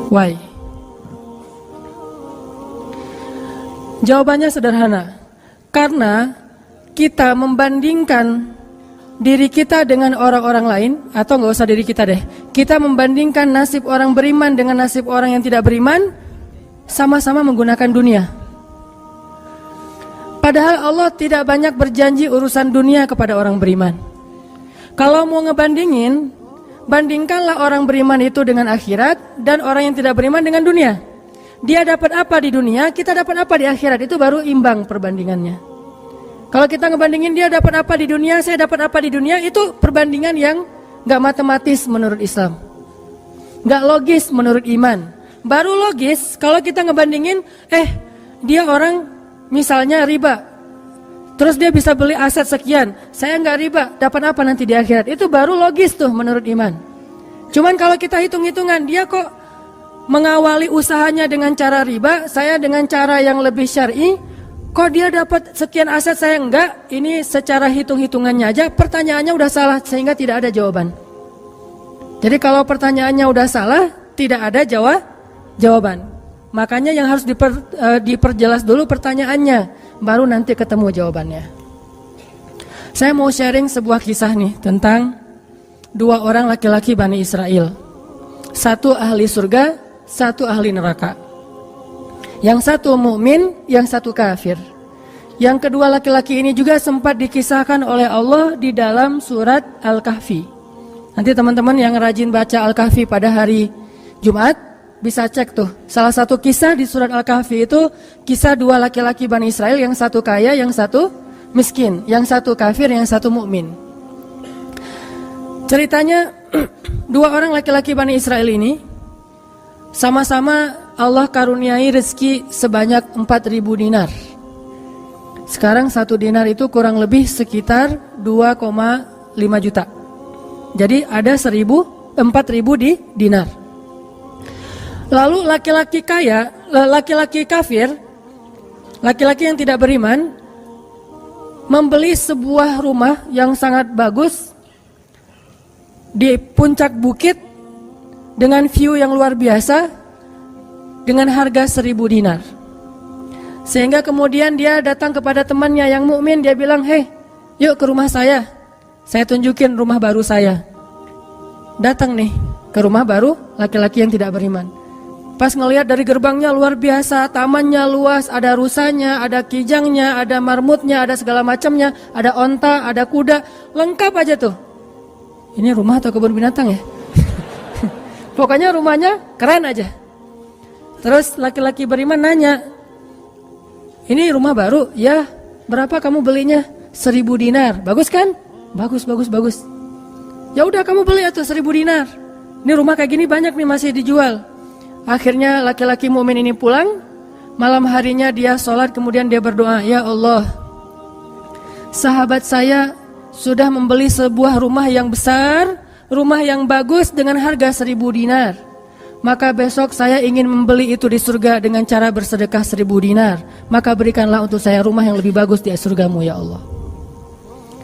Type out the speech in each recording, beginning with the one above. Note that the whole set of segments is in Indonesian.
Why? Jawabannya sederhana. Karena kita membandingkan diri kita dengan orang-orang lain, atau nggak usah diri kita deh, kita membandingkan nasib orang beriman dengan nasib orang yang tidak beriman, sama-sama menggunakan dunia. Padahal Allah tidak banyak berjanji urusan dunia kepada orang beriman. Kalau mau ngebandingin, bandingkanlah orang beriman itu dengan akhirat dan orang yang tidak beriman dengan dunia. Dia dapat apa di dunia, kita dapat apa di akhirat, itu baru imbang perbandingannya. Kalau kita ngebandingin dia dapat apa di dunia, saya dapat apa di dunia, itu perbandingan yang gak matematis menurut Islam, gak logis menurut iman. Baru logis kalau kita ngebandingin, dia orang misalnya riba, terus dia bisa beli aset sekian, saya gak riba, dapat apa nanti di akhirat, itu baru logis tuh menurut iman. Cuman kalau kita hitung-hitungan, dia kok mengawali usahanya dengan cara riba, saya dengan cara yang lebih syar'i, kok dia dapat sekian aset saya enggak, ini secara hitung-hitungannya aja pertanyaannya udah salah sehingga tidak ada jawaban. Jadi kalau pertanyaannya udah salah, tidak ada jawaban. Makanya yang harus diperjelas dulu pertanyaannya, baru nanti ketemu jawabannya. Saya mau sharing sebuah kisah nih tentang dua orang laki-laki Bani Israel. Satu ahli surga, satu ahli neraka. Yang satu mukmin, yang satu kafir. Yang kedua laki-laki ini juga sempat dikisahkan oleh Allah di dalam surat Al-Kahfi. Nanti teman-teman yang rajin baca Al-Kahfi pada hari Jumat bisa cek tuh. Salah satu kisah di surat Al-Kahfi itu kisah dua laki-laki Bani Israel, yang satu kaya, yang satu miskin, yang satu kafir, yang satu mukmin. Ceritanya dua orang laki-laki Bani Israel ini sama-sama Allah karuniai rezeki sebanyak 4.000 dinar. Sekarang 1 dinar itu kurang lebih sekitar 2,5 juta. Jadi ada 4.000 di dinar. Lalu laki-laki kaya, laki-laki kafir, laki-laki yang tidak beriman, membeli sebuah rumah yang sangat bagus di puncak bukit dengan view yang luar biasa, dengan harga 1.000 dinar. Sehingga kemudian dia datang kepada temannya yang mukmin, dia bilang, yuk ke rumah saya tunjukin rumah baru saya. Datang nih ke rumah baru laki-laki yang tidak beriman. Pas ngelihat dari gerbangnya luar biasa, tamannya luas, ada rusanya, ada kijangnya, ada marmutnya, ada segala macamnya, ada onta, ada kuda, lengkap aja tuh. Ini rumah atau kebun binatang ya? Pokoknya rumahnya keren aja. Terus laki-laki beriman nanya, ini rumah baru? Ya, berapa kamu belinya? 1.000 dinar. Bagus kan? Bagus. Ya udah kamu beli atau 1.000 dinar. Ini rumah kayak gini banyak nih masih dijual. Akhirnya laki-laki mukmin ini pulang. Malam harinya dia sholat, kemudian dia berdoa, ya Allah, sahabat saya sudah membeli sebuah rumah yang besar, rumah yang bagus dengan harga 1.000 dinar. Maka besok saya ingin membeli itu di surga dengan cara bersedekah 1.000 dinar. Maka berikanlah untuk saya rumah yang lebih bagus di surgamu ya Allah.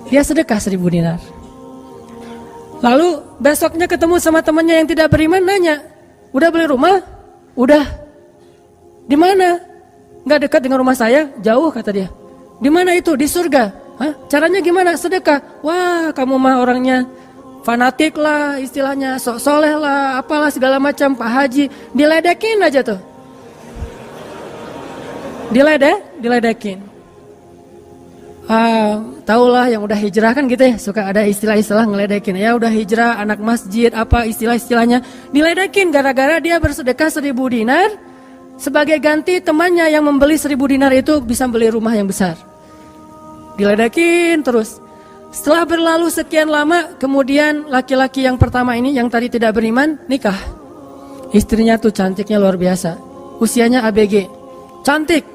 Dia sedekah 1.000 dinar. Lalu besoknya ketemu sama temannya yang tidak beriman, nanya, udah beli rumah? Udah. Di mana? Nggak dekat dengan rumah saya, jauh kata dia. Di mana itu? Di surga. Hah? Caranya gimana? Sedekah. Wah, kamu mah orangnya fanatik lah istilahnya, sok soleh lah, apalah segala macam, Pak Haji, diledekin aja tuh. Diledekin. Taulah yang udah hijrah kan gitu ya, suka ada istilah-istilah ngeledekin. Ya udah hijrah, anak masjid, apa istilah-istilahnya, diledekin gara-gara dia bersedekah 1.000 dinar. Sebagai ganti temannya yang membeli 1.000 dinar itu bisa beli rumah yang besar. Diledekin terus. Setelah berlalu sekian lama, kemudian laki-laki yang pertama ini yang tadi tidak beriman nikah. Istrinya tuh cantiknya luar biasa, usianya ABG, cantik.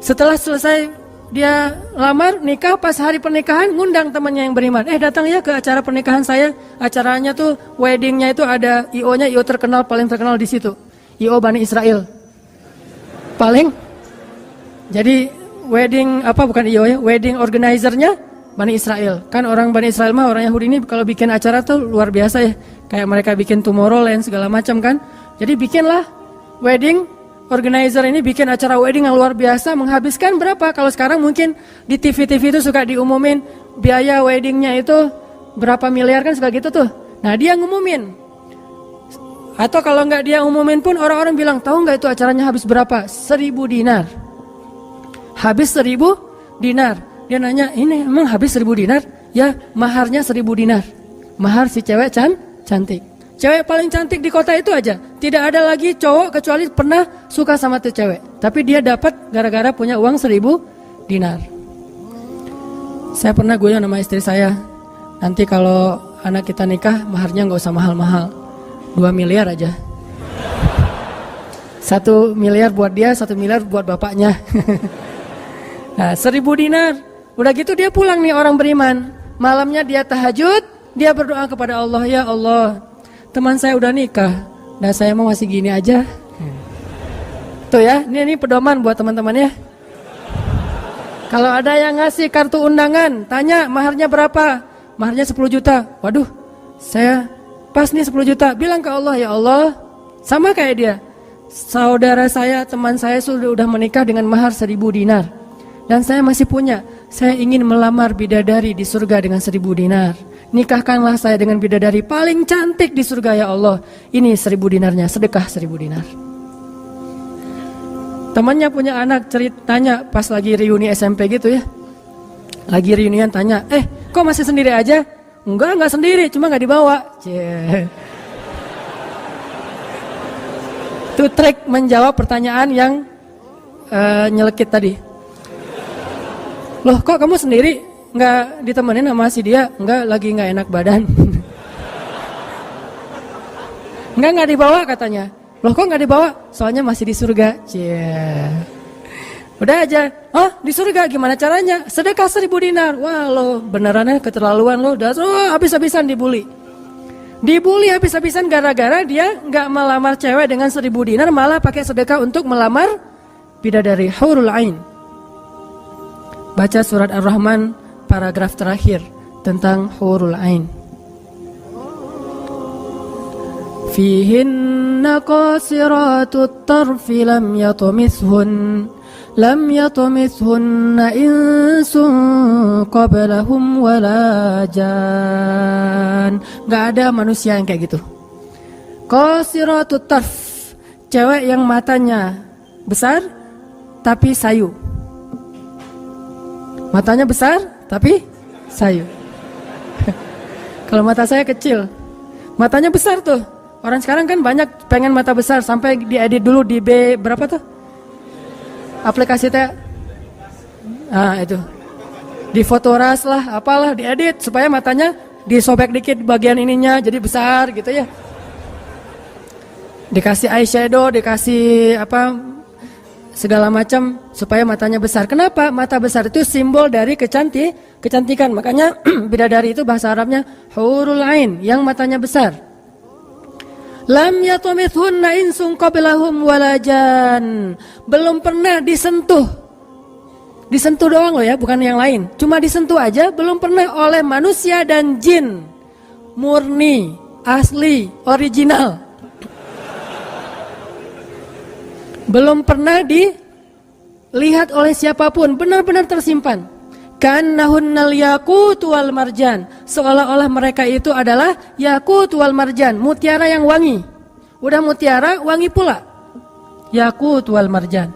Setelah selesai dia lamar, nikah, pas hari pernikahan ngundang temannya yang beriman. Datang ya ke acara pernikahan saya. Acaranya tuh weddingnya itu ada IO-nya, IO terkenal, paling terkenal di situ, IO Bani Israel. Paling. Jadi wedding wedding organizer-nya Bani Israel. Kan orang Bani Israel mah, orang Yahudi ini kalau bikin acara tuh luar biasa ya. Kayak mereka bikin Tomorrowland segala macam kan. Jadi bikinlah wedding organizer ini bikin acara wedding yang luar biasa, menghabiskan berapa? Kalau sekarang mungkin di TV-TV itu suka diumumin biaya weddingnya itu berapa miliar kan, suka gitu tuh. Nah dia ngumumin. Atau kalau nggak dia umumin pun orang-orang bilang, tahu nggak itu acaranya habis berapa? 1.000 dinar. Habis 1.000 dinar. Dia nanya, ini emang habis 1.000 dinar? Ya, maharnya 1.000 dinar. Mahar si cewek cantik. Cewek paling cantik di kota itu aja. Tidak ada lagi cowok kecuali pernah suka sama tuh cewek. Tapi dia dapat gara-gara punya uang 1.000 dinar. Saya pernah guyon sama istri saya, nanti kalau anak kita nikah, maharnya nggak usah mahal-mahal. 2 miliar aja. 1 miliar buat dia, 1 miliar buat bapaknya. Nah, 1.000 dinar. Udah gitu dia pulang nih orang beriman. Malamnya dia tahajud, dia berdoa kepada Allah, ya Allah, teman saya udah nikah, dan saya mau masih gini aja. Tuh ya, ini pedoman buat teman-teman ya. Kalau ada yang ngasih kartu undangan, tanya maharnya berapa? Maharnya 10 juta. Waduh, saya pas nih 10 juta. Bilang ke Allah, ya Allah, sama kayak dia. Saudara saya, teman saya sudah menikah dengan mahar 1.000 dinar. Dan saya masih punya. Saya ingin melamar bidadari di surga dengan 1.000 dinar. Nikahkanlah saya dengan bidadari paling cantik di surga ya Allah. Ini 1.000 dinarnya, sedekah 1.000 dinar. Temannya punya anak, ceritanya pas lagi reuni SMP gitu ya. Lagi reunian tanya, kok masih sendiri aja? Enggak sendiri, cuma gak dibawa. Itu trik menjawab pertanyaan yang nyelekit tadi. Loh kok kamu sendiri? Nggak ditemenin sama si dia? Enggak, lagi nggak enak badan. Nggak dibawa katanya. Loh kok nggak dibawa? Soalnya masih di surga. Udah aja. Oh di surga gimana caranya? Sedekah 1.000 dinar. Wah lo benerannya keterlaluan lo. Habis-habisan dibully. Dibully habis-habisan gara-gara dia nggak melamar cewek dengan 1.000 dinar, malah pakai sedekah untuk melamar bidadari hurul ain. Baca surat Ar-Rahman paragraf terakhir tentang hurul ain. Fihinna qasiratut tarfi lam yatumithunna insun qablahum wala jan. Gak ada manusia yang kayak gitu. Qasiratut tarf, cewek yang matanya besar tapi sayu. Matanya besar tapi sayu. Kalau mata saya kecil, matanya besar tuh. Orang sekarang kan banyak pengen mata besar, sampai diedit dulu di B berapa tuh? Aplikasi teh. Itu. Di Fotoras lah, apalah diedit supaya matanya disobek dikit bagian ininya jadi besar gitu ya. Dikasih eyeshadow, dikasih segala macam supaya matanya besar. Kenapa? Mata besar itu simbol dari kecantikan. Makanya bidadari itu bahasa Arabnya hurul ain, yang matanya besar. Lam yatumithunna insun qablahum walajan. Belum pernah disentuh. Disentuh doang loh ya, bukan yang lain. Cuma disentuh aja, belum pernah oleh manusia dan jin. Murni, asli, original. Belum pernah dilihat oleh siapapun, benar-benar tersimpan. Kannahunnal yakut wal marjan, seolah-olah mereka itu adalah yakut wal marjan, mutiara yang wangi. Udah mutiara, wangi pula. Yakut wal marjan.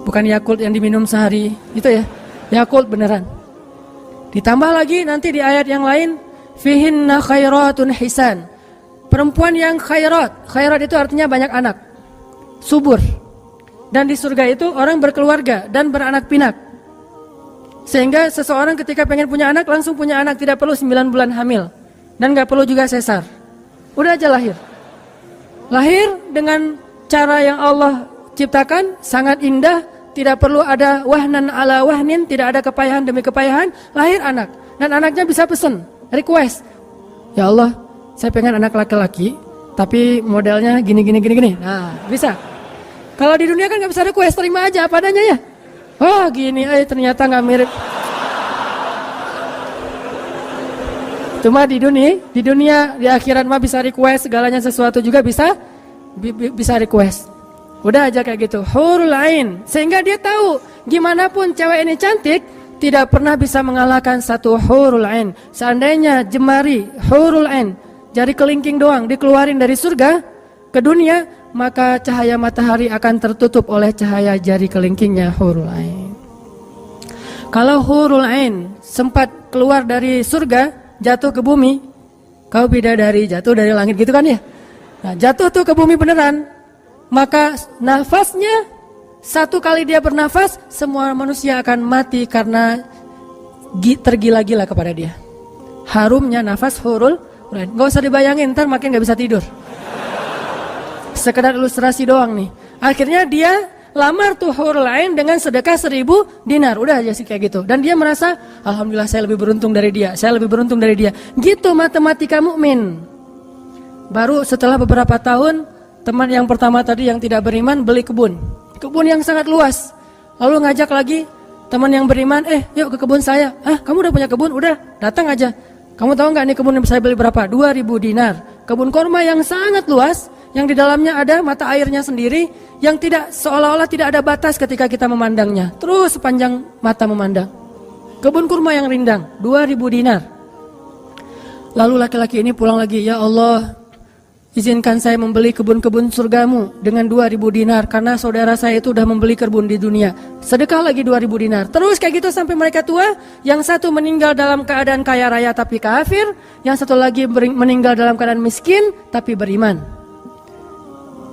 Bukan Yakult yang diminum sehari, itu ya. Yakult beneran. Ditambah lagi nanti di ayat yang lain, fihinna khairatun hisan. Perempuan yang khairat. Khairat itu artinya banyak anak. Subur. Dan di surga itu orang berkeluarga dan beranak pinak. Sehingga seseorang ketika pengen punya anak langsung punya anak, tidak perlu 9 bulan hamil dan gak perlu juga sesar. Udah aja lahir. Lahir dengan cara yang Allah ciptakan sangat indah, tidak perlu ada wahnan ala wahnin, tidak ada kepayahan demi kepayahan, lahir anak. Dan anaknya bisa pesen, request. Ya Allah, saya pengen anak laki-laki tapi modelnya gini. Nah, bisa. Kalau di dunia kan gak bisa request, terima aja apa adanya ya. Oh gini, ternyata gak mirip. Cuma di dunia di akhirat mah bisa request segalanya sesuatu juga bisa request. Udah aja kayak gitu, hurul ain. Sehingga dia tahu gimana pun cewek ini cantik, tidak pernah bisa mengalahkan satu hurul ain. Seandainya jemari hurul ain, jari kelingking doang dikeluarin dari surga ke dunia, maka cahaya matahari akan tertutup oleh cahaya jari kelingkingnya hurul ain. Kalau hurul ain sempat keluar dari surga, jatuh ke bumi, kau bidadari jatuh dari langit gitu kan ya. Nah, jatuh tuh ke bumi beneran, maka nafasnya satu kali dia bernafas, semua manusia akan mati karena tergila-gila kepada dia. Harumnya nafas hurul ain. Gak usah dibayangin, ntar makin gak bisa tidur. Sekedar ilustrasi doang nih. Akhirnya dia lamar tuh hurul ain dengan sedekah 1000 dinar. Udah aja sih kayak gitu. Dan dia merasa, alhamdulillah saya lebih beruntung dari dia. Saya lebih beruntung dari dia. Gitu matematika mukmin. Baru setelah beberapa tahun, teman yang pertama tadi yang tidak beriman beli kebun yang sangat luas. Lalu ngajak lagi teman yang beriman, yuk ke kebun saya. Kamu udah punya kebun? Udah, datang aja. Kamu tahu nggak nih kebun yang saya beli berapa? 2000 dinar. Kebun korma yang sangat luas, yang di dalamnya ada mata airnya sendiri, yang tidak seolah-olah tidak ada batas ketika kita memandangnya. Terus sepanjang mata memandang. Kebun kurma yang rindang, 2000 dinar. Lalu laki-laki ini pulang lagi, ya Allah, izinkan saya membeli kebun-kebun surgamu dengan 2000 dinar, karena saudara saya itu udah membeli kebun di dunia. Sedekah lagi 2000 dinar. Terus kayak gitu sampai mereka tua. Yang satu meninggal dalam keadaan kaya raya tapi kafir, yang satu lagi meninggal dalam keadaan miskin tapi beriman.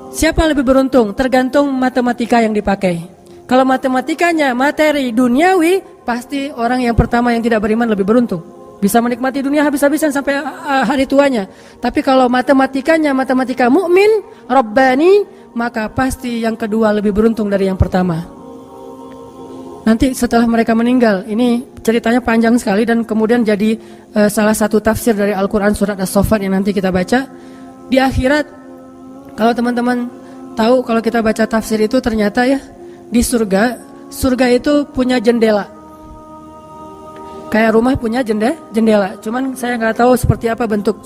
Siapa lebih beruntung? Tergantung matematika yang dipakai. Kalau matematikanya materi duniawi, pasti orang yang pertama yang tidak beriman lebih beruntung. Bisa menikmati dunia habis-habisan sampai hari tuanya. Tapi kalau matematikanya matematika mukmin, Rabbani, maka pasti yang kedua lebih beruntung dari yang pertama. Nanti setelah mereka meninggal, ini ceritanya panjang sekali dan kemudian jadi salah satu tafsir dari Al-Quran surat As-Saffat yang nanti kita baca. Di akhirat, kalau teman-teman tahu, kalau kita baca tafsir itu ternyata ya, di surga itu punya jendela. Kayak rumah punya jendela. Cuman saya nggak tahu seperti apa bentuk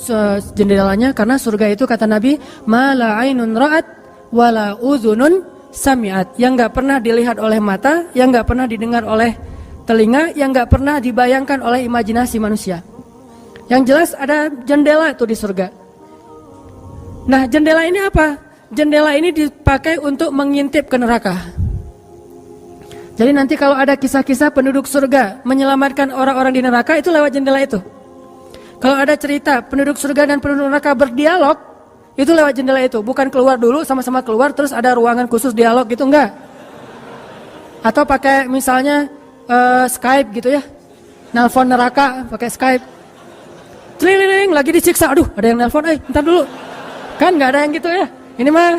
jendelanya, karena surga itu kata Nabi, ma la ainun ra'at wa la udhunun sami'at. Yang nggak pernah dilihat oleh mata, yang nggak pernah didengar oleh telinga, yang nggak pernah dibayangkan oleh imajinasi manusia. Yang jelas ada jendela itu di surga. Nah, jendela ini apa? Jendela ini dipakai untuk mengintip ke neraka. Jadi nanti kalau ada kisah-kisah penduduk surga menyelamatkan orang-orang di neraka, itu lewat jendela itu. Kalau ada cerita penduduk surga dan penduduk neraka berdialog, itu lewat jendela itu. Bukan keluar dulu, sama-sama keluar terus ada ruangan khusus dialog gitu, enggak. Atau pakai misalnya Skype gitu ya, nelpon neraka pakai Skype. Tling, lagi disiksa, aduh ada yang nelpon, ntar dulu. Kan enggak ada yang gitu ya. Ini mah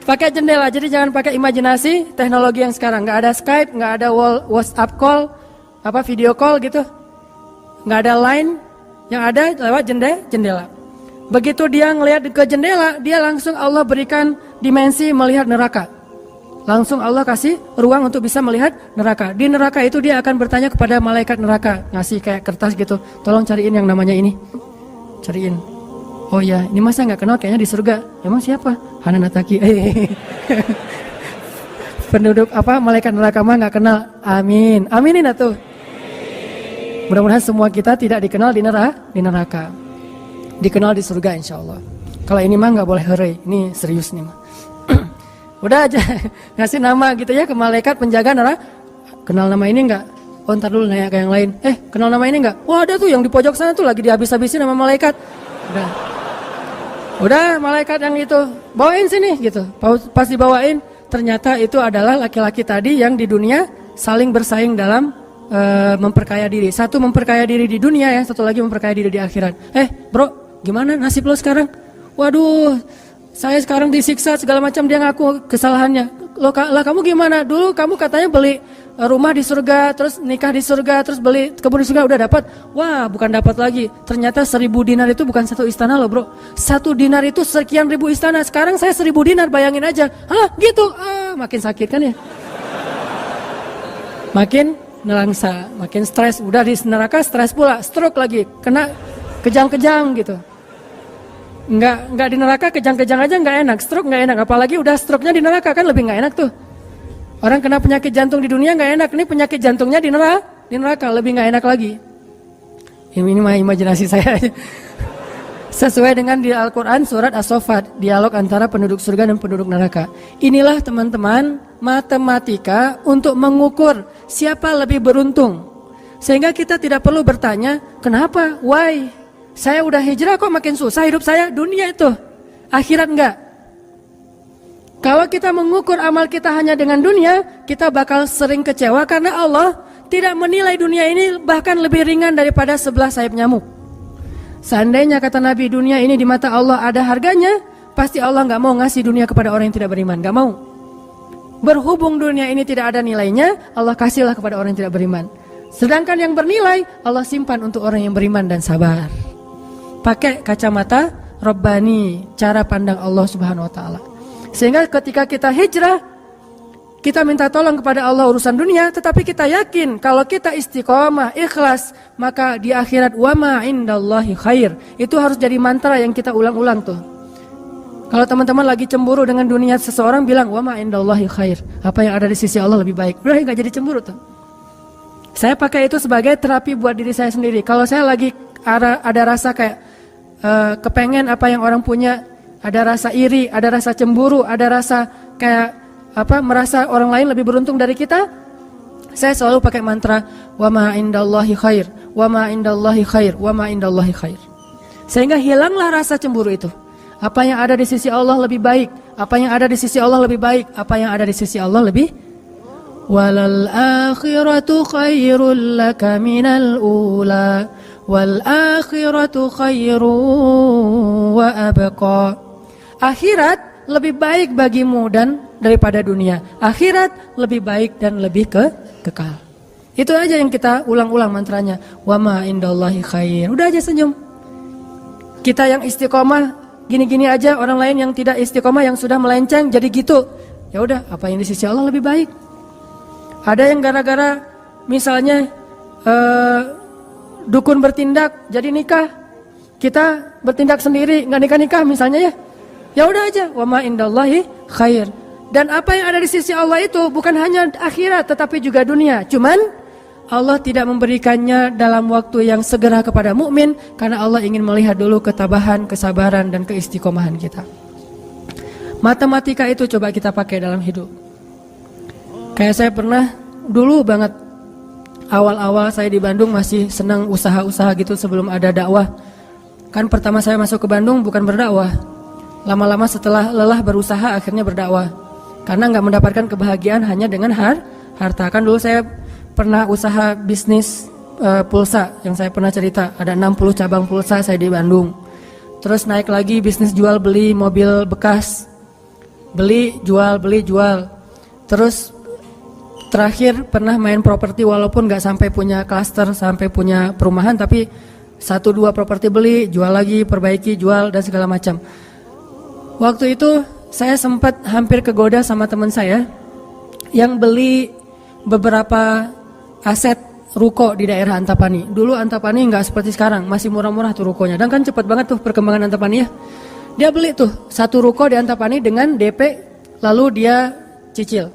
pakai jendela, jadi jangan pakai imajinasi teknologi yang sekarang. Nggak ada Skype, nggak ada WhatsApp call, video call gitu, nggak ada line, yang ada lewat jendela. Begitu dia ngelihat ke jendela, dia langsung Allah berikan dimensi melihat neraka. Langsung Allah kasih ruang untuk bisa melihat neraka. Di neraka itu dia akan bertanya kepada malaikat neraka, ngasih kayak kertas gitu, tolong cariin yang namanya ini, cariin. Oh ya, ini masa nggak kenal kayaknya di surga. Emang siapa? Hananataki. Penduduk malaikat neraka mah nggak kenal. Amin. Aminin atuh. Mudah-mudahan semua kita tidak dikenal di neraka. Dikenal di surga insya Allah. Kalau ini mah nggak boleh heureuy. Ini serius nih mah. Udah aja ngasih nama gitu ya ke malaikat penjaga neraka. Kenal nama ini nggak? Oh ntar dulu nanya ke yang lain. Kenal nama ini nggak? Wah ada tuh yang di pojok sana tuh lagi dihabis-habisin sama malaikat. Udah malaikat yang itu bawain sini gitu. Pas dibawain ternyata itu adalah laki-laki tadi yang di dunia saling bersaing dalam memperkaya diri. Satu memperkaya diri di dunia ya, satu lagi memperkaya diri di akhirat. Bro, gimana nasib lo sekarang? Waduh, saya sekarang disiksa segala macam, dia ngaku kesalahannya. Lah kamu gimana? Dulu kamu katanya beli rumah di surga, terus nikah di surga, terus beli kebun di surga, udah dapat. Wah, bukan dapat lagi. Ternyata 1000 dinar itu bukan satu istana loh, bro. 1 dinar itu sekian ribu istana. Sekarang saya 1000 dinar, bayangin aja. Gitu. Makin sakit kan ya? Makin nelangsa, makin stres. Udah di neraka stres pula, stroke lagi. Kena kejang-kejang gitu. Nggak di neraka kejang-kejang aja nggak enak, stroke nggak enak, apalagi udah stroke-nya di neraka kan lebih nggak enak tuh. Orang kena penyakit jantung di dunia nggak enak, ini penyakit jantungnya di neraka lebih nggak enak lagi. Ini mah imajinasi saya. Sesuai dengan di Al-Quran surat As-Saffat, dialog antara penduduk surga dan penduduk neraka. Inilah teman-teman matematika untuk mengukur siapa lebih beruntung. Sehingga kita tidak perlu bertanya, kenapa? Why? Saya udah hijrah kok makin susah hidup saya? Dunia itu, akhirat enggak. Kalau kita mengukur amal kita hanya dengan dunia, kita bakal sering kecewa karena Allah tidak menilai dunia ini bahkan lebih ringan daripada 11 sayap nyamuk. Seandainya kata Nabi dunia ini di mata Allah ada harganya, pasti Allah nggak mau ngasih dunia kepada orang yang tidak beriman, nggak mau. Berhubung dunia ini tidak ada nilainya, Allah kasihlah kepada orang yang tidak beriman. Sedangkan yang bernilai, Allah simpan untuk orang yang beriman dan sabar. Pakai kacamata Rabbani, cara pandang Allah Subhanahu Wa Taala. Sehingga ketika kita hijrah, kita minta tolong kepada Allah urusan dunia, tetapi kita yakin kalau kita istiqomah, ikhlas, maka di akhirat wa ma indallahi khair. Itu harus jadi mantra yang kita ulang-ulang tuh. Kalau teman-teman lagi cemburu dengan dunia seseorang, bilang wa ma indallahi khair. Apa yang ada di sisi Allah lebih baik. Udah nggak jadi cemburu tuh. Saya pakai itu sebagai terapi buat diri saya sendiri. Kalau saya lagi ada rasa kayak kepengen apa yang orang punya, ada rasa iri, ada rasa cemburu, ada rasa kayak merasa orang lain lebih beruntung dari kita, saya selalu pakai mantra wa ma indallahi khair, wa ma indallahi khair, wa ma indallahi khair. Sehingga hilanglah rasa cemburu itu. Apa yang ada di sisi Allah lebih baik, apa yang ada di sisi Allah lebih baik, apa yang ada di sisi Allah lebih. Walal akhiratu khairul laka minal ula, wal akhiratu khairu wa abqa. Akhirat lebih baik bagimu dan daripada dunia. Akhirat lebih baik dan lebih kekal. Itu aja yang kita ulang-ulang mantranya. Wa ma indallahi khair. Udah aja senyum. Kita yang istiqomah gini-gini aja, orang lain yang tidak istiqomah yang sudah melenceng jadi gitu. Ya udah, apa yang di sisi Allah lebih baik. Ada yang gara-gara misalnya dukun bertindak jadi nikah. Kita bertindak sendiri nggak nikah-nikah misalnya ya. Ya udah aja, wa ma indallahi khair. Dan apa yang ada di sisi Allah itu bukan hanya akhirat tetapi juga dunia. Cuman Allah tidak memberikannya dalam waktu yang segera kepada mukmin karena Allah ingin melihat dulu ketabahan, kesabaran dan keistiqomahan kita. Matematika itu coba kita pakai dalam hidup. Kayak saya pernah dulu banget awal-awal saya di Bandung masih senang usaha-usaha gitu sebelum ada dakwah. Kan pertama saya masuk ke Bandung bukan berdakwah. Lama-lama setelah lelah berusaha akhirnya berdakwah. Karena nggak mendapatkan kebahagiaan hanya dengan harta. Kan dulu saya pernah usaha bisnis pulsa yang saya pernah cerita. Ada 60 cabang pulsa saya di Bandung. Terus naik lagi bisnis jual beli mobil bekas. Beli, jual. Terus terakhir pernah main properti walaupun nggak sampai punya klaster, sampai punya perumahan. Tapi 1-2 properti beli, jual lagi, perbaiki, jual dan segala macam. Waktu itu saya sempat hampir kegoda sama teman saya yang beli beberapa aset ruko di daerah Antapani. Dulu Antapani nggak seperti sekarang, masih murah-murah tuh rukonya. Dan kan cepat banget tuh perkembangan Antapani ya. Dia beli tuh 1 ruko di Antapani dengan DP, lalu dia cicil.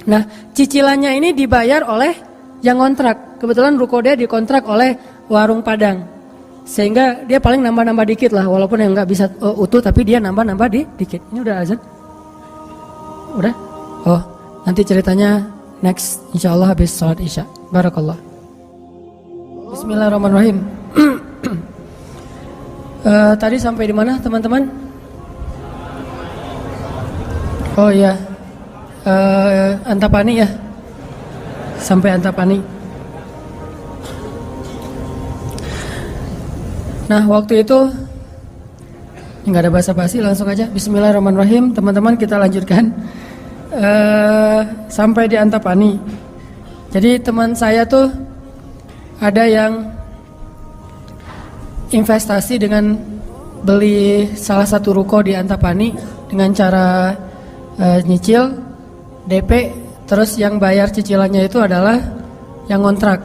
Nah cicilannya ini dibayar oleh yang kontrak. Kebetulan ruko dia dikontrak oleh warung Padang. Sehingga dia paling nambah-nambah dikit lah, walaupun yang nggak bisa utuh, tapi dia nambah-nambah dikit. Ini udah azan? Udah? Oh, nanti ceritanya next, insya Allah habis sholat isya. Barakallah. Bismillahirrahmanirrahim. Tadi sampai di mana teman-teman? Oh iya, Antapani ya. Sampai Antapani. Nah waktu itu nggak ada basa-basi, langsung aja Bismillahirrahmanirrahim. Teman-teman kita lanjutkan sampai di Antapani. Jadi teman saya tuh ada yang investasi dengan beli salah satu ruko di Antapani dengan cara nyicil DP, terus yang bayar cicilannya itu adalah yang kontrak.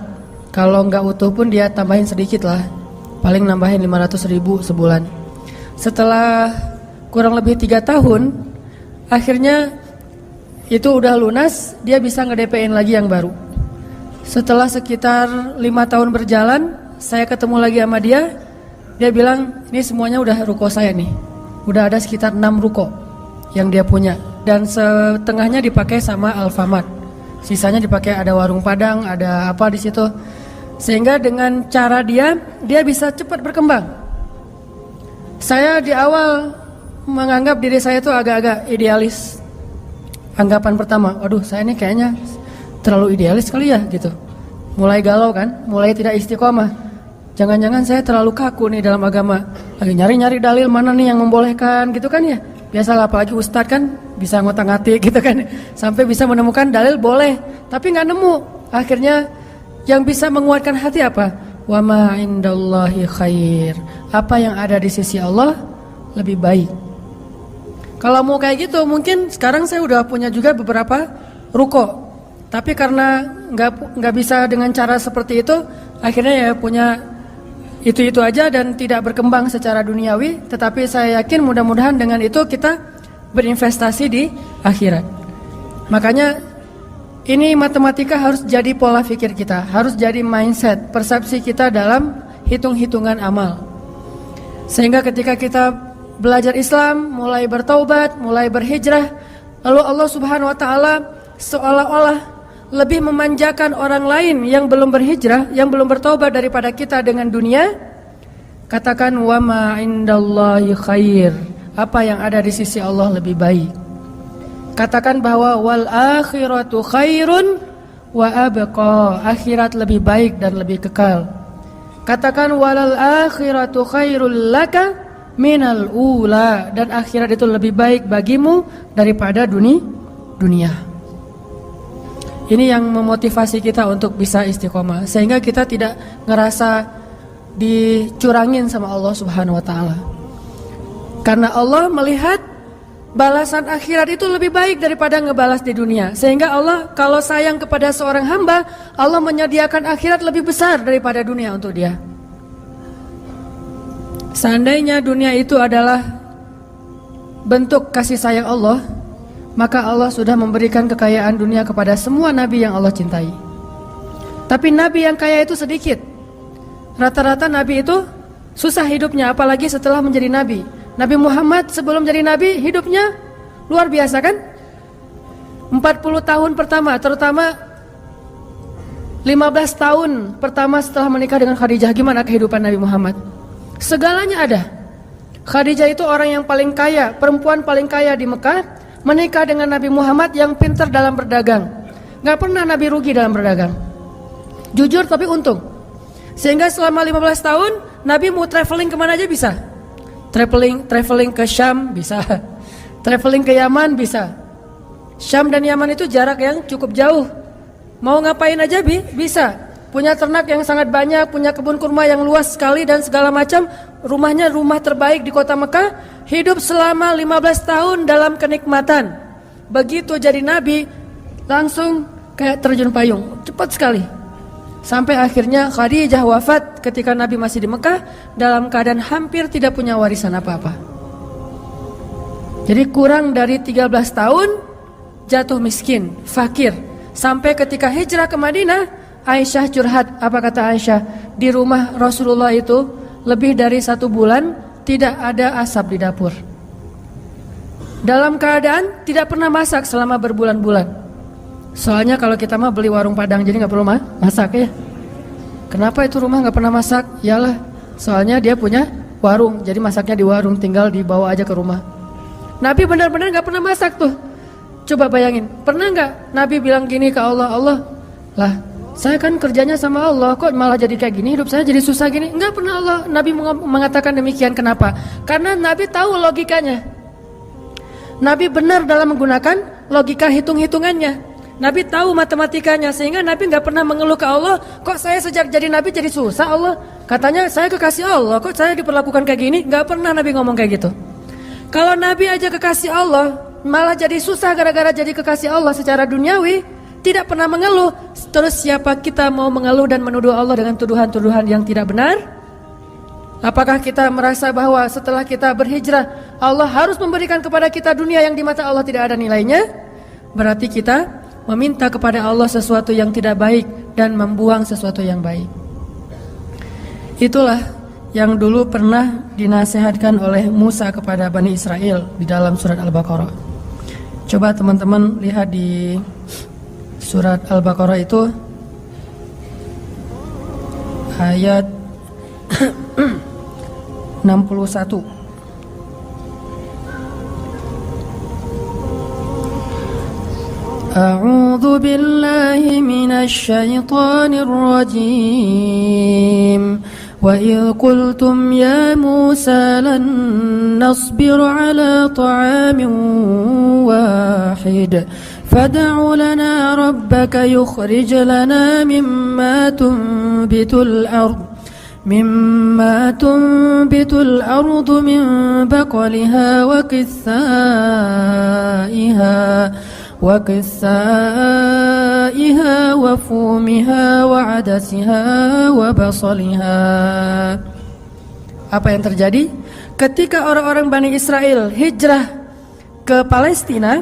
Kalau nggak utuh pun dia tambahin sedikit lah. paling nambahin 500.000 sebulan. Setelah kurang lebih 3 tahun, akhirnya itu udah lunas, dia bisa nge-DP-in lagi yang baru. Setelah sekitar 5 tahun berjalan, saya ketemu lagi sama dia. Dia bilang, ini semuanya udah ruko saya nih. Udah ada sekitar 6 ruko yang dia punya, dan setengahnya dipakai sama Alfamart. Sisanya dipakai ada warung Padang, ada apa di situ. Sehingga dengan cara dia bisa cepat berkembang. Saya di awal menganggap diri saya itu agak-agak idealis. Anggapan pertama, waduh saya ini kayaknya terlalu idealis kali ya gitu. Mulai galau kan, mulai tidak istiqomah. Jangan-jangan saya terlalu kaku nih dalam agama. Lagi nyari-nyari dalil mana nih yang membolehkan gitu kan ya. Biasalah apalagi ustadz kan bisa ngotak-ngatik gitu kan. Sampai bisa menemukan dalil boleh, tapi nggak nemu. Akhirnya yang bisa menguatkan hati apa? Wa ma indallahi khair. Apa yang ada di sisi Allah lebih baik. Kalau mau kayak gitu, mungkin sekarang saya udah punya juga beberapa ruko. Tapi karena nggak bisa dengan cara seperti itu, akhirnya ya punya itu aja dan tidak berkembang secara duniawi. Tetapi saya yakin mudah-mudahan dengan itu kita berinvestasi di akhirat. Makanya ini matematika harus jadi pola pikir kita, harus jadi mindset, persepsi kita dalam hitung-hitungan amal. Sehingga ketika kita belajar Islam, mulai bertaubat, mulai berhijrah, lalu Allah Subhanahu wa taala seolah-olah lebih memanjakan orang lain yang belum berhijrah, yang belum bertaubat daripada kita dengan dunia. Katakan wa ma indallahi khair. Apa yang ada di sisi Allah lebih baik. Katakan bahwa wal akhiratu khairun wa abqa. Akhirat lebih baik dan lebih kekal. Katakan walal akhiratu khairul laka minal ula. Dan akhirat itu lebih baik bagimu daripada dunia. Ini yang memotivasi kita untuk bisa istiqomah, sehingga kita tidak ngerasa dicurangin sama Allah Subhanahu wa taala. Karena Allah melihat balasan akhirat itu lebih baik daripada ngebalas di dunia. Sehingga Allah kalau sayang kepada seorang hamba, Allah menyediakan akhirat lebih besar daripada dunia untuk dia. Seandainya dunia itu adalah bentuk kasih sayang Allah, maka Allah sudah memberikan kekayaan dunia kepada semua nabi yang Allah cintai. Tapi nabi yang kaya itu sedikit. Rata-rata nabi itu susah hidupnya, apalagi setelah menjadi nabi. Nabi Muhammad sebelum jadi nabi hidupnya luar biasa kan? 40 tahun pertama, terutama 15 tahun pertama setelah menikah dengan Khadijah, gimana kehidupan Nabi Muhammad? Segalanya ada. Khadijah itu orang yang paling kaya, perempuan paling kaya di Mekah, menikah dengan Nabi Muhammad yang pintar dalam berdagang. Gak pernah Nabi rugi dalam berdagang. Jujur tapi untung. Sehingga selama 15 tahun Nabi mau traveling kemana aja bisa. Traveling ke Syam bisa. Traveling ke Yaman bisa. Syam dan Yaman itu jarak yang cukup jauh. Mau ngapain aja bisa. Punya ternak yang sangat banyak, punya kebun kurma yang luas sekali dan segala macam. Rumahnya rumah terbaik di kota Mekah. Hidup selama 15 tahun dalam kenikmatan. Begitu jadi nabi, langsung kayak terjun payung, cepat sekali. Sampai akhirnya Khadijah wafat ketika Nabi masih di Mekah dalam keadaan hampir tidak punya warisan apa-apa. Jadi kurang dari 13 tahun jatuh miskin, fakir. Sampai ketika hijrah ke Madinah, Aisyah curhat. Apa kata Aisyah? Di rumah Rasulullah itu lebih dari 1 bulan tidak ada asap di dapur. Dalam keadaan tidak pernah masak selama berbulan-bulan. Soalnya kalau kita mah beli warung Padang, jadi gak perlu masak ya. Kenapa itu rumah gak pernah masak? Yalah, soalnya dia punya warung, jadi masaknya di warung, tinggal dibawa aja ke rumah. Nabi benar-benar gak pernah masak tuh. Coba bayangin, pernah gak Nabi bilang gini ke Allah, Allah, lah saya kan kerjanya sama Allah, kok malah jadi kayak gini, hidup saya jadi susah gini. Enggak pernah Allah Nabi mengatakan demikian. Kenapa? Karena Nabi tahu logikanya. Nabi benar dalam menggunakan logika hitung-hitungannya. Nabi tahu matematikanya, sehingga Nabi nggak pernah mengeluh ke Allah, kok saya sejak jadi Nabi jadi susah Allah. Katanya saya kekasih Allah, kok saya diperlakukan kayak gini. Nggak pernah Nabi ngomong kayak gitu. Kalau Nabi aja kekasih Allah, malah jadi susah gara-gara jadi kekasih Allah secara duniawi, tidak pernah mengeluh. Terus siapa kita mau mengeluh dan menuduh Allah dengan tuduhan-tuduhan yang tidak benar? Apakah kita merasa bahwa setelah kita berhijrah Allah harus memberikan kepada kita dunia yang di mata Allah tidak ada nilainya? Berarti kita meminta kepada Allah sesuatu yang tidak baik dan membuang sesuatu yang baik. Itulah yang dulu pernah dinasihatkan oleh Musa kepada Bani Israel di dalam surat Al-Baqarah. Coba teman-teman lihat di surat Al-Baqarah itu ayat 61. A'udzu billahi minasy syaithanir rajim. Wa idh qultum ya Musa lan nasbir ala ta'amin wahid fad'u lana rabbaka yukhrij lana mimma tunbitul ardh min baqliha wa qithaiha wa fumiha wa adasiha wa basaliha. Apa yang terjadi? Ketika orang-orang Bani Israel hijrah ke Palestina,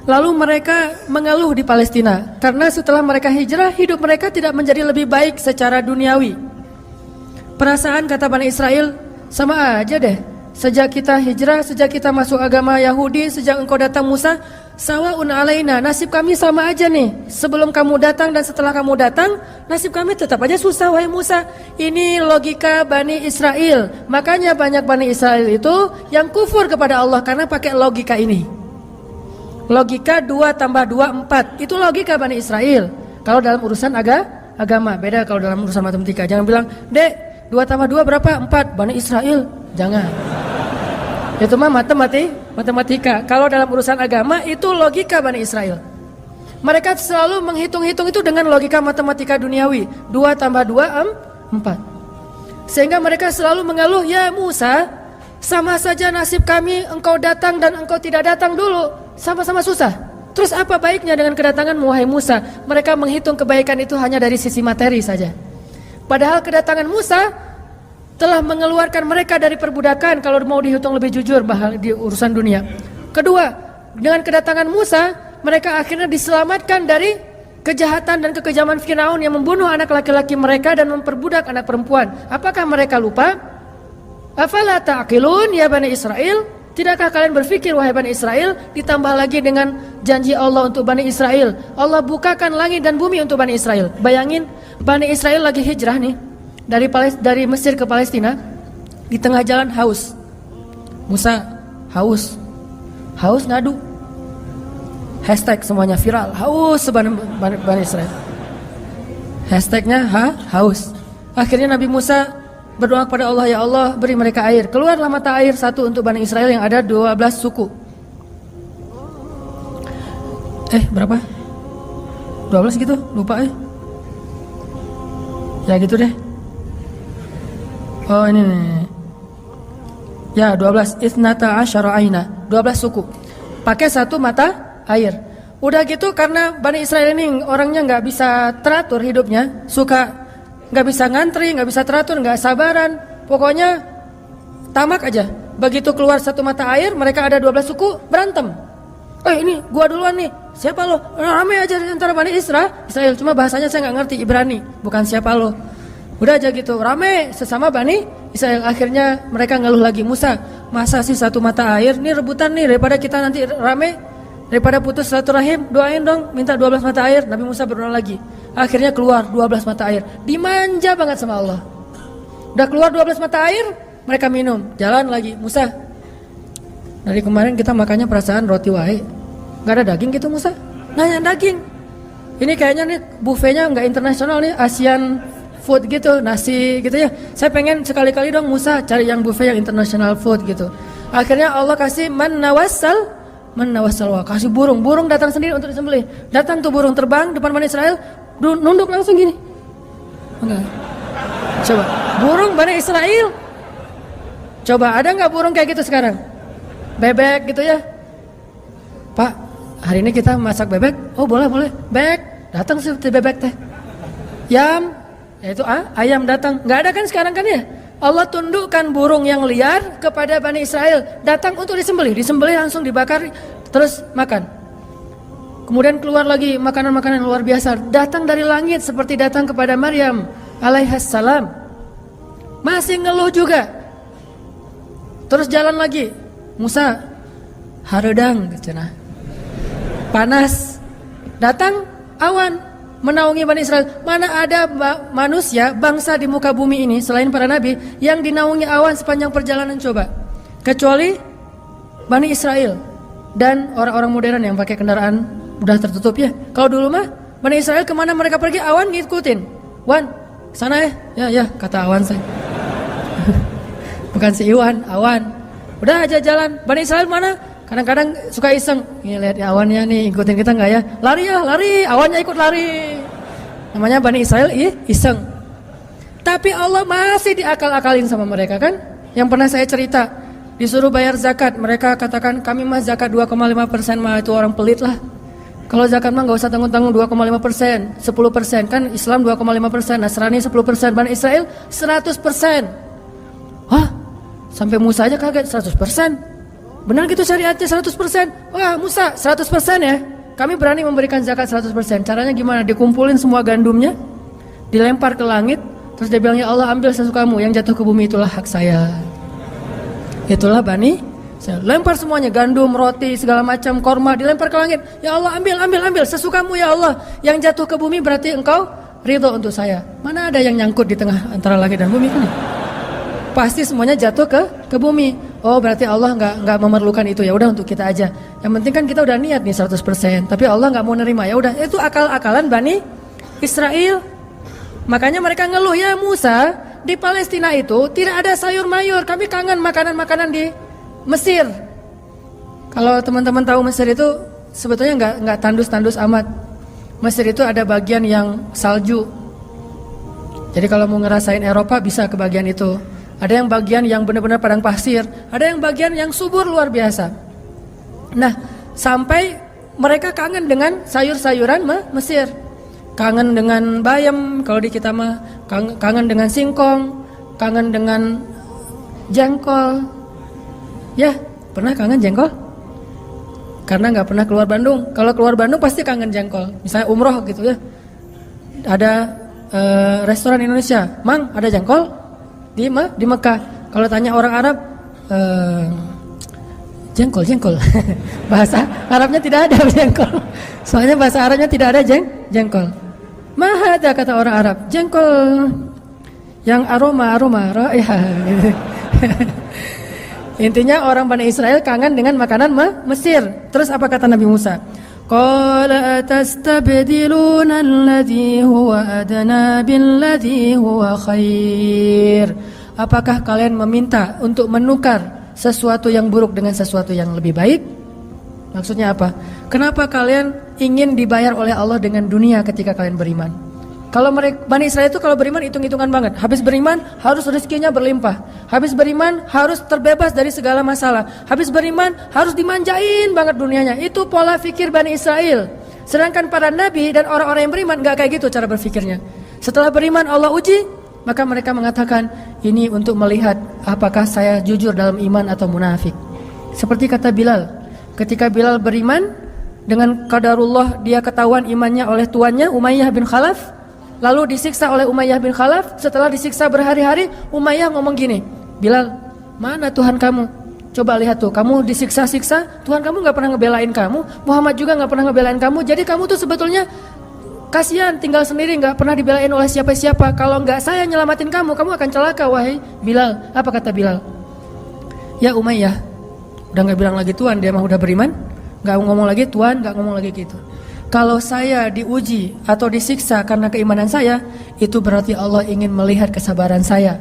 lalu mereka mengeluh di Palestina karena setelah mereka hijrah hidup mereka tidak menjadi lebih baik secara duniawi. Perasaan kata Bani Israel, sama aja deh. Sejak kita hijrah, sejak kita masuk agama Yahudi, sejak engkau datang Musa, sawa'un alaina, nasib kami sama aja nih. Sebelum kamu datang dan setelah kamu datang, nasib kami tetap aja susah wahai Musa. Ini logika Bani Israel. Makanya banyak Bani Israel itu yang kufur kepada Allah karena pakai logika ini. Logika 2 tambah 2 4. Itu logika Bani Israel. Kalau dalam urusan agama, beda kalau dalam urusan matematika. Jangan bilang, "Dek, 2 tambah 2 berapa? 4." Bani Israel. Jangan. Itu mah matematika. Kalau dalam urusan agama itu logika Bani Israel. Mereka selalu menghitung-hitung itu dengan logika matematika duniawi. 2 tambah 2 4. Sehingga mereka selalu mengeluh, "Ya Musa, sama saja nasib kami engkau datang dan engkau tidak datang dulu. Sama-sama susah. Terus apa baiknya dengan kedatangan wahai Musa?" Mereka menghitung kebaikan itu hanya dari sisi materi saja. Padahal kedatangan Musa telah mengeluarkan mereka dari perbudakan kalau mau dihitung lebih jujur di urusan dunia. Kedua, dengan kedatangan Musa, mereka akhirnya diselamatkan dari kejahatan dan kekejaman Firaun yang membunuh anak laki-laki mereka dan memperbudak anak perempuan. Apakah mereka lupa? Afala ta'qilun ya Bani Israel? Tidakkah kalian berpikir wahai Bani Israel? Ditambah lagi dengan janji Allah untuk Bani Israel. Allah bukakan langit dan bumi untuk Bani Israel. Bayangin, Bani Israel lagi hijrah nih dari Mesir ke Palestina, di tengah jalan haus. Musa haus ngadu. Hashtag semuanya viral, haus Bani Israel. Hashtagnya haus. Akhirnya Nabi Musa berdoa kepada Allah, "Ya Allah, beri mereka air." Keluarlah mata air satu untuk Bani Israel yang ada 12 suku. Berapa? 12 gitu? Lupa Ya gitu deh. Oh ini nih. Ya 12 Ithnata asyara aina, 12 suku. Pakai satu mata air. Udah gitu karena Bani Israel ini orangnya gak bisa teratur hidupnya, suka gak bisa ngantri, gak bisa teratur, gak sabaran. Pokoknya tamak aja. Begitu keluar satu mata air, mereka ada 12 suku berantem. Ini gua duluan nih. Siapa lo? Ramai aja antara Bani Israel. Cuma bahasanya saya gak ngerti Ibrani. Bukan siapa lo. Udah aja gitu, rame sesama Bani Israel. Akhirnya mereka ngeluh lagi, "Musa, masa sih satu mata air? Ini rebutan nih, daripada kita nanti rame, daripada putus silaturahim, doain dong, minta 12 mata air." Nabi Musa berdoa lagi. Akhirnya keluar 12 mata air. Dimanja banget sama Allah. Udah keluar 12 mata air, mereka minum. Jalan lagi, "Musa, dari kemarin kita makannya perasaan roti wae. Gak ada daging gitu Musa?" Nanya daging. Ini kayaknya nih buffetnya nggak internasional nih, Asian food gitu, nasi gitu ya. Saya pengen sekali-kali dong Musa cari yang buffet yang international food gitu. Akhirnya Allah kasih man nawassal, kasih burung datang sendiri untuk disembelih. Datang tuh burung terbang depan Bani Israel, nunduk langsung gini. Enggak. Coba, burung Bani Israel. Coba ada nggak burung kayak gitu sekarang? Bebek gitu ya. "Pak, hari ini kita masak bebek." "Oh boleh. Bebek." Datang seperti bebek teh. Yam, yaitu ayam datang. Nggak ada kan sekarang kan ya? Allah tundukkan burung yang liar kepada Bani Israel, datang untuk disembelih langsung dibakar, terus makan. Kemudian keluar lagi makanan-makanan luar biasa, datang dari langit seperti datang kepada Maryam alaihassalam. Masih ngeluh juga. Terus jalan lagi, Musa haredang cenah. Panas. Datang awan menaungi Bani Israel. Mana ada manusia, bangsa di muka bumi ini selain para nabi yang dinaungi awan sepanjang perjalanan coba. Kecuali Bani Israel dan orang-orang modern yang pakai kendaraan udah tertutup ya. Kalau dulu mah Bani Israel kemana mereka pergi awan ngikutin. Wan, sana ya kata awan saya. Bukan si Iwan, awan. Udah aja jalan. Bani Israel mana? Kadang-kadang suka iseng. Nih lihat awannya nih, ikutin kita nggak ya? Lari ya, lari. Awannya ikut lari. Namanya Bani Israel iseng. Tapi Allah masih diakal-akalin sama mereka kan? Yang pernah saya cerita, disuruh bayar zakat, mereka katakan kami mah zakat 2,5% mah itu orang pelit lah. Kalau zakat mah nggak usah tanggung-tanggung 2,5%, 10% kan Islam 2,5%, Nasrani 10%, Bani Israel 100%. Hah? Sampai Musa aja kaget 100%. Benar gitu syariatnya 100%. Wah Musa 100% ya. Kami berani memberikan zakat 100%. Caranya gimana? Dikumpulin semua gandumnya, dilempar ke langit, terus dia bilang ya Allah ambil sesukamu, yang jatuh ke bumi itulah hak saya. Itulah Bani. Saya lempar semuanya, gandum, roti, segala macam, korma dilempar ke langit. Ya Allah ambil sesukamu ya Allah. Yang jatuh ke bumi berarti engkau ridho untuk saya. Mana ada yang nyangkut di tengah antara langit dan bumi kan? Pasti semuanya jatuh ke bumi. Oh berarti Allah nggak memerlukan itu, ya udah untuk kita aja. Yang penting kan kita udah niat nih 100%. Tapi Allah nggak mau nerima, ya udah itu akal-akalan Bani Israel. Makanya mereka ngeluh ya Musa, di Palestina itu tidak ada sayur mayur. Kami kangen makanan-makanan di Mesir. Kalau teman-teman tahu Mesir itu sebetulnya nggak tandus-tandus amat. Mesir itu ada bagian yang salju. Jadi kalau mau ngerasain Eropa bisa ke bagian itu. Ada yang bagian yang benar-benar padang pasir, ada yang bagian yang subur luar biasa. Nah, sampai mereka kangen dengan sayur-sayuran Mesir. Kangen dengan bayam, kalau di kita mah kangen dengan singkong, kangen dengan jengkol. Ya, pernah kangen jengkol? Karena nggak pernah keluar Bandung. Kalau keluar Bandung pasti kangen jengkol. Misalnya umroh gitu ya. Ada restoran Indonesia, Mang ada jengkol? Di Mekah. Kalau tanya orang Arab, jengkol. Bahasa Arabnya tidak ada jengkol. Soalnya bahasa Arabnya tidak ada jengkol. Mahada kata orang Arab, jengkol yang aroma raihah. Intinya orang Bani Israel kangen dengan makanan Mesir. Terus apa kata Nabi Musa? Qala atastabdiluna alladhi huwa adna billadhi huwa khair. Apakah kalian meminta untuk menukar sesuatu yang buruk dengan sesuatu yang lebih baik? Maksudnya apa? Kenapa kalian ingin dibayar oleh Allah dengan dunia ketika kalian beriman? Kalau Bani Israel itu kalau beriman hitung-hitungan banget. Habis beriman harus rezekinya berlimpah. Habis beriman harus terbebas dari segala masalah. Habis beriman harus dimanjain banget dunianya. Itu pola fikir Bani Israel. Sedangkan para nabi dan orang-orang yang beriman gak kayak gitu cara berfikirnya. Setelah beriman Allah uji, maka mereka mengatakan ini untuk melihat apakah saya jujur dalam iman atau munafik. Seperti kata Bilal. Ketika Bilal beriman, dengan qadarullah dia ketahuan imannya oleh tuannya Umayyah bin Khalaf. Lalu disiksa oleh Umayyah bin Khalaf. Setelah disiksa berhari-hari, Umayyah ngomong gini, Bilal, mana Tuhan kamu? Coba lihat tuh, kamu disiksa-siksa, Tuhan kamu gak pernah ngebelain kamu, Muhammad juga gak pernah ngebelain kamu. Jadi kamu tuh sebetulnya kasihan, tinggal sendiri, gak pernah dibelain oleh siapa-siapa. Kalau gak saya nyelamatin kamu, kamu akan celaka, wahai Bilal. Apa kata Bilal? Ya Umayyah, udah gak bilang lagi Tuhan, dia mah udah beriman, gak ngomong lagi Tuhan, gak ngomong lagi gitu. Kalau saya diuji atau disiksa karena keimanan saya, itu berarti Allah ingin melihat kesabaran saya.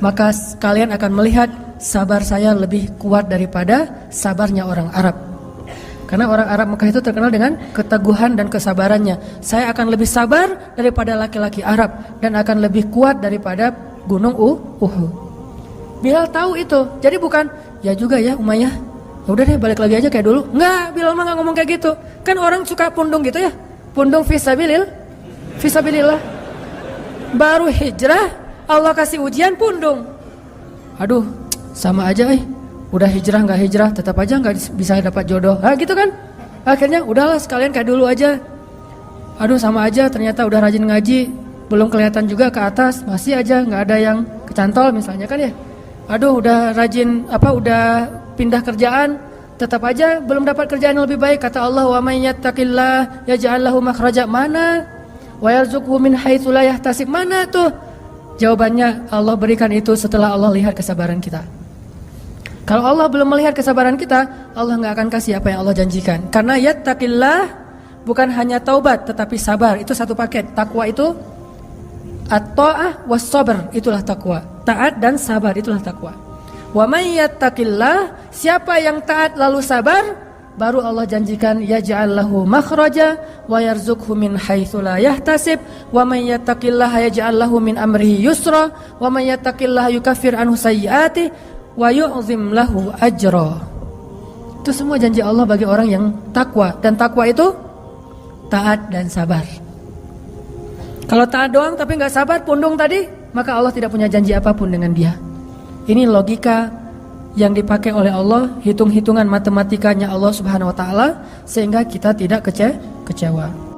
Maka kalian akan melihat sabar saya lebih kuat daripada sabarnya orang Arab. Karena orang Arab Mekah itu terkenal dengan keteguhan dan kesabarannya. Saya akan lebih sabar daripada laki-laki Arab dan akan lebih kuat daripada gunung Uhud. Bilal tahu itu. Jadi bukan, ya juga ya Umayyah, ya udah deh balik lagi aja kayak dulu. Enggak, Bilal mah enggak ngomong kayak gitu. Kan orang suka pundung gitu ya. Pundung fisabilillah. Baru hijrah Allah kasih ujian pundung. Aduh, sama aja udah hijrah nggak hijrah tetap aja nggak bisa dapat jodoh. Gitu kan. Akhirnya udahlah sekalian kayak dulu aja. Aduh sama aja, ternyata udah rajin ngaji belum kelihatan juga ke atas, masih aja nggak ada yang kecantol misalnya kan ya. Aduh udah rajin udah pindah kerjaan, tetap aja belum dapat kerjaan yang lebih baik. Kata Allah, wa may yattaqillah yaj'al lahu makhraja. Mana? Wa yarzuqhu min haitsu la yahtasib. Mana tuh? Jawabannya Allah berikan itu setelah Allah lihat kesabaran kita. Kalau Allah belum melihat kesabaran kita, Allah nggak akan kasih apa yang Allah janjikan. Karena yattaqillah bukan hanya taubat tetapi sabar, itu satu paket. Takwa itu at-ta'ah was-sabr, itulah takwa. Taat dan sabar, itulah takwa. Wa may yattaqillah, siapa yang taat lalu sabar, baru Allah janjikan yaj'al lahu makhraja wa yarzuqhu min haitsu la yahtasib. Wa may yattaqillaha yaj'al lahu min amrihi yusra wa may yattaqillaha yukaffir anhu sayyi'atihi wa yu'zim lahu ajra. Itu semua janji Allah bagi orang yang takwa, dan takwa itu taat dan sabar. Kalau taat doang tapi nggak sabar, pundung tadi, maka Allah tidak punya janji apapun dengan dia. Ini logika yang dipakai oleh Allah, hitung-hitungan matematikanya Allah Subhanahu wa taala, sehingga kita tidak kecewa.